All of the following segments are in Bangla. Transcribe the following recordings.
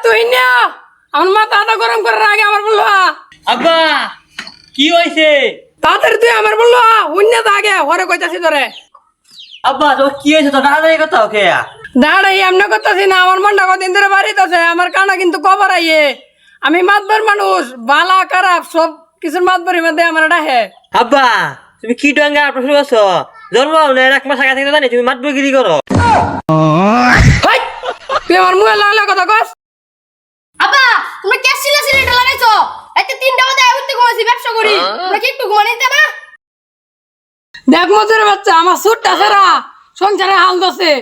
তুই না আমার মাথাটা গরম করার আগে আমার বললো আব্বা কি হয়েছে? তাড়াতাড়ি তুই আমার বললো অন্য আগে ঘরে কইতাছি তোরে। আব্বা তোর কি হয়েছে? তোর দাঁড়াই কথা ওকে দাঁড়াই এমনি করতেছি না, আমার মনটা কদিন ধরে বাড়িতে আছে, আমার কানা কিন্তু কবর আইয়ে। আমি মাতবার মানুষ, বালা খারাপ সব কিছুর মাতবারির মধ্যে আমার ডাহে। আব্বা তুমি কি ডাঙ্গা প্রশ্ন করছো? জন্ম না এক মাস আগে থেকে জানি তুমি মাতবগিরি করো। হাই, তুই আমার মুখে লাগলে কথা কস। আব্বা তোমরা কে সিলেটা লাগাইছো? এতে 3টা বাজে উঠতে ঘুমাইছি, ব্যবসা করি। তোমরা কি একটু ঘুমানি দিতে না? দেখ মজুরের বাচ্চা, আমার সুটটা সেরা সংসারে হাল দছে,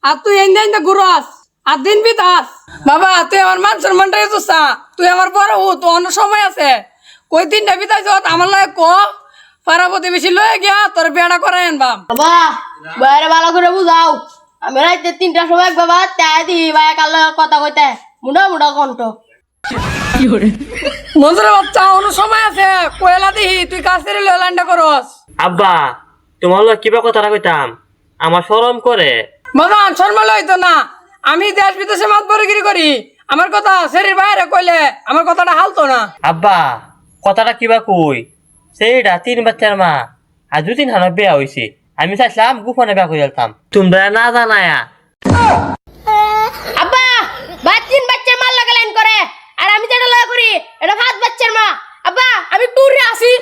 আর তুই এনে ঘুরস আর দিন বিতাস। বাবা তুই আমার মান সম্মানটা চা, তুই আমার বড় হু, তো অন্য সময় আছে। কই 3টা বিতাইছ আমার লাগে ক পাড়া প্রতিবেশী লয়ে গিয়া তোর বিয়াটা করাই আনবাম। বাবা বাইরে ভালো করে বুঝাও। আমি রাইতে 3টার সময় বাবা তাই দি ভাই কাল কথা কইতে মুডা মুডা কণ্ঠ। মজুরের বাচ্চা অন্য সময় আছে, কয়লা দিহি তুই কাজ করে লাইনটা করস। আব্বা তোমার লোক কিবা কথাটা কইতাম, আমার শরম করে। বাজান শর্মা লইতো না, আমি দেশ বিদেশে মাতবরগিরি করি, আমার কথা শরীর বাইরে কইলে আমার কথাটা হালতো না। আব্বা কথাটা কিবা কই, সেইটা 3 বাচ্চার মা আর 2-3 হাজার বিয়া হয়েছে। আমি চাইছিলাম গোপনে বিয়া করে যেতাম, তোমরা না জানায়া। আব্বা ভাই 3 বাচ্চার মাল লাগা লাইন করে, আর আমি যেটা লাগা করি এটা 5 বাচ্চার মা। আব্বা আমি ট্যুরে আসি।